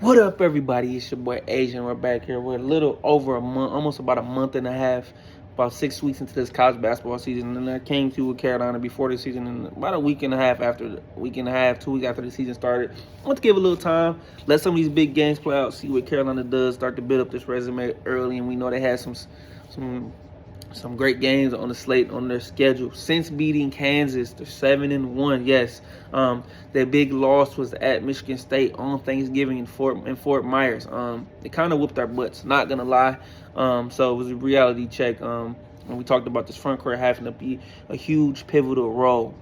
What up, everybody? It's your boy Asian. We're back here. We're a little over a month, almost about a month and a half, about 6 weeks into this college basketball season. And I came to with Carolina before the season, and about a week and a half after, 2 weeks after the season started. I want to give a little time, let some of these big games play out, see what Carolina does, start to build up this resume early. And we know they had some great games on the slate on their schedule. Since beating Kansas, they're 7-1. Yes, their big loss was at Michigan State on Thanksgiving in Fort Myers. They kind of whooped our butts, not gonna lie. So it was a reality check. And we talked about this front court having to be a huge pivotal role.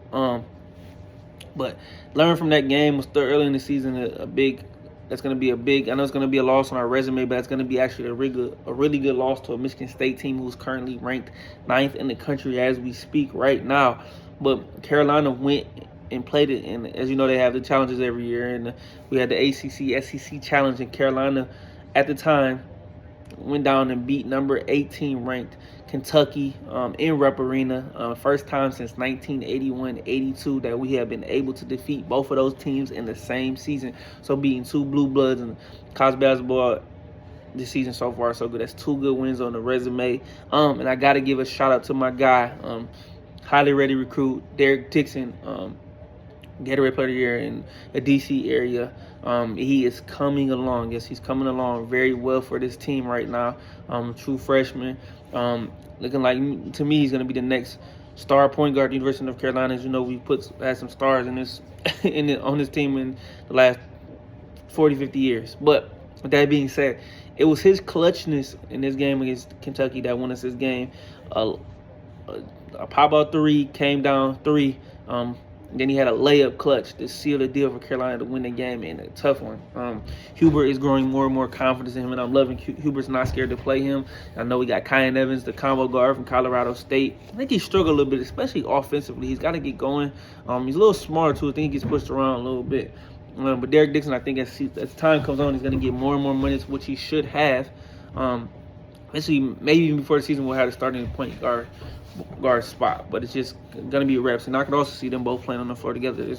But learn from that game was still early in the season. That's going to be a big. I know it's going to be a loss on our resume, but it's going to be actually a really good loss to a Michigan State team who's currently ranked 9th in the country as we speak right now. But Carolina went and played it, and as you know, they have the challenges every year, and we had the ACC SEC challenge, and Carolina at the time went down and beat number 18 ranked Kentucky in Rupp Arena. First time since 1981-82 that we have been able to defeat both of those teams in the same season. So beating two blue bloods in college basketball this season so far, so good. That's two good wins on the resume. And I got to give a shout out to my guy, highly rated recruit, Derek Dixon, Gatorade Player of the Year in the D.C. area. He is coming along. Yes, he's coming along very well for this team right now. True freshman. Looking like, to me, he's going to be the next star point guard at the University of North Carolina. As you know, we had some stars in this on this team in the last 40, 50 years. But with that being said, it was his clutchness in this game against Kentucky that won us this game. A pop-out three, came down three. Then he had a layup clutch to seal the deal for Carolina to win the game, in a tough one. Hubert is growing more and more confidence in him, and I'm loving Hubert's not scared to play him. I know we got Kyan Evans, the combo guard from Colorado State. I think he struggled a little bit, especially offensively. He's got to get going. He's a little smaller, too. I think he gets pushed around a little bit. But Derek Dixon, I think as time comes on, he's going to get more and more minutes, which he should have. Especially maybe even before the season, we'll have the starting point guard spot, but it's just gonna be reps, and I could also see them both playing on the floor together.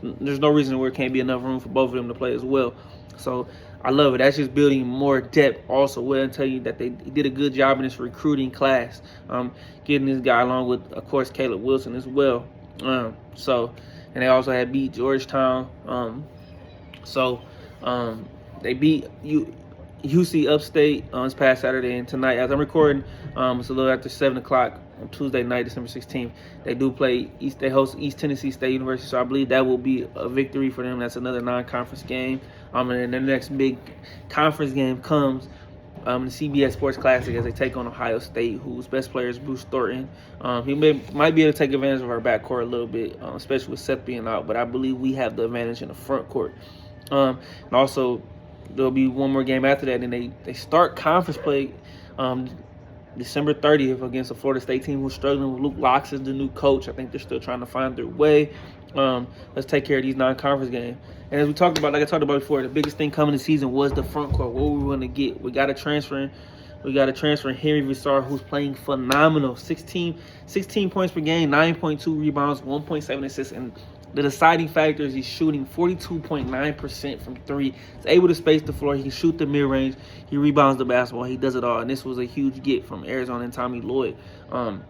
There's no reason where it can't be enough room for both of them to play as well. So I love it. That's just building more depth. Also, will tell you that they did a good job in this recruiting class, getting this guy along with, of course, Caleb Wilson as well. And they also had beat Georgetown. They beat UC Upstate this past Saturday, and tonight, as I'm recording, it's a little after 7 o'clock on Tuesday night, December 16th. They do play they host East Tennessee State University, so I believe that will be a victory for them. That's another non-conference game. And then the next big conference game comes the CBS Sports Classic as they take on Ohio State, whose best player is Bruce Thornton. He might be able to take advantage of our backcourt a little bit, especially with Seth being out, but I believe we have the advantage in the front court. And also, there'll be one more game after that, and they start conference play December 30th against a Florida State team who's struggling with Luke Locks as the new coach. I think they're still trying to find their way. Let's take care of these non-conference games. And as we talked about, like I talked about before, the biggest thing coming this season was the front court. What we want to get. We got to transfer Henry Visar, who's playing phenomenal. 16 points per game, 9.2 rebounds, 1.7 assists, and the deciding factor is he's shooting 42.9% from three. He's able to space the floor. He can shoot the mid-range. He rebounds the basketball. He does it all. And this was a huge get from Arizona and Tommy Lloyd. And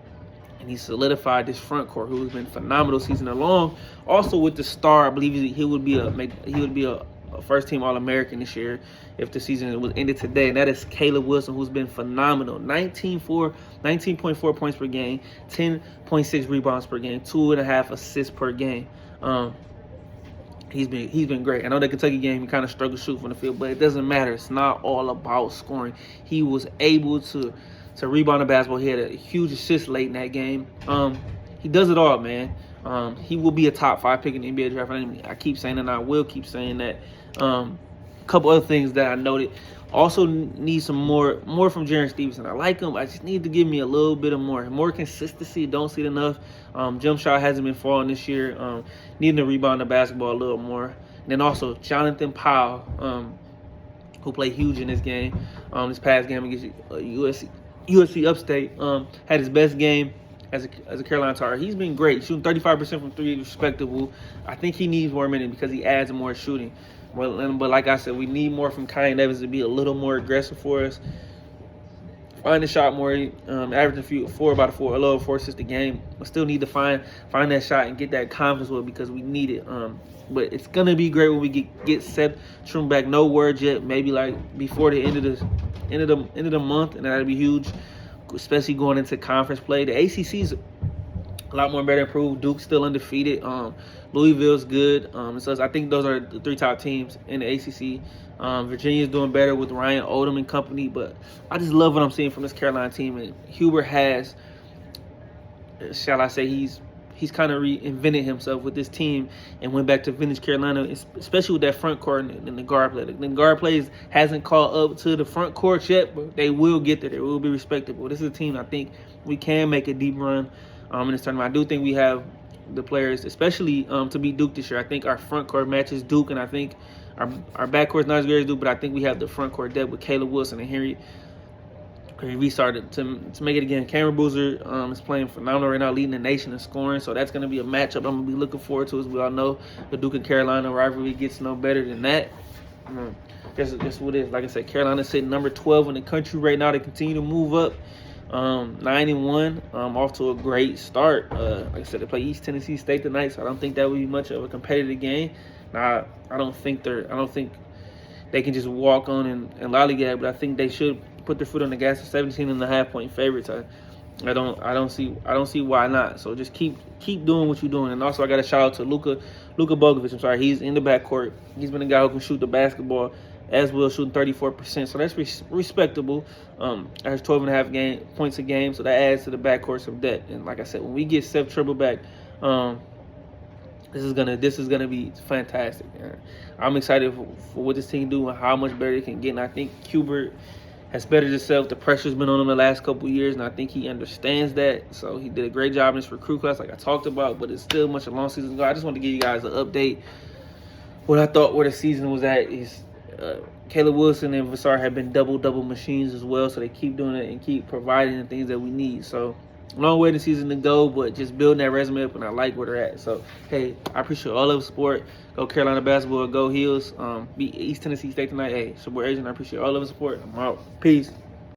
he solidified this front court, who's been phenomenal season long. Also with the star, I believe he would be a first-team All-American this year if the season was ended today, and that is Caleb Wilson, who's been phenomenal. 19.4 points per game, 10.6 rebounds per game, 2.5 assists per game. He's been great. I know the Kentucky game he kind of struggled to shoot from the field, but it doesn't matter. It's not all about scoring. He was able to rebound the basketball. He had a huge assist late in that game. He does it all, man. He will be a top 5 pick in the NBA draft. I keep saying that, and I will keep saying that. A couple other things that I noted. Also need some more from Jaren Stevenson. I like him. I just need to give me a little bit of more consistency. Don't see it enough. Jump shot hasn't been falling this year. Needing to rebound the basketball a little more. And then also Jonathan Powell, who played huge in this game. This past game against USC Upstate, had his best game as a Carolina Tar. He's been great, shooting 35% from three, respectable. I think he needs more minutes because he adds more shooting. But like I said, we need more from Kyan Evans to be a little more aggressive for us. Find the shot more, averaging about a little 4 assists a game. We still need to find that shot and get that confidence with it because we need it. But it's gonna be great when we get Septrum back. No word yet. Maybe like before the end of the month, and that'd be huge, especially going into conference play. The ACC's a lot more better improved. Duke's still undefeated. Louisville's good. So I think those are the 3 top teams in the ACC. Virginia's doing better with Ryan Odom and company, but I just love what I'm seeing from this Carolina team. And Hubert has, shall I say, he's kind of reinvented himself with this team and went back to vintage Carolina, especially with that front court and the guard play. The guard plays hasn't caught up to the front court yet, but they will get there. They will be respectable. This is a team I think we can make a deep run in this tournament. I do think we have the players, especially to beat Duke this year. I think our front court matches Duke, and I think our backcourt is not as great as Duke, but I think we have the front court depth with Caleb Wilson and Henry restarted to make it again. Cameron Boozer is playing phenomenal right now, leading the nation in scoring. So that's going to be a matchup I'm going to be looking forward to. As we all know, the Duke and Carolina rivalry gets no better than that. That's what it is. Like I said, Carolina's sitting number 12 in the country right now. They continue to move up. 9-1, off to a great start. Like I said, they play East Tennessee State tonight, so I don't think that would be much of a competitive game. Now, I don't think they can just walk on and lollygag, but I think they should put their foot on the gas. 17.5-point favorites. I don't see why not. So just keep doing what you're doing. And also I got a shout out to Luka Bogovic. I'm sorry, he's in the backcourt. He's been a guy who can shoot the basketball as well, shooting 34%. So that's respectable. Average 12.5 points a game. So that adds to the backcourt some depth. And like I said, when we get Seth Triple back, this is gonna be fantastic. I'm excited for what this team do and how much better it can get. And I think Hubert has bettered himself. The pressure's been on him the last couple of years, and I think he understands that. So he did a great job in this recruit class, like I talked about. But it's still much a long season to go. I just want to give you guys an update. What I thought where the season was at is Caleb Wilson and Vassar have been double machines as well. So they keep doing it and keep providing the things that we need. So long way in the season to go, but just building that resume up, and I like where they're at. So, hey, I appreciate all of the support. Go Carolina basketball, go Heels. Beat East Tennessee State tonight. Hey, it's your boy Agent. I appreciate all of the support. I'm out. Peace.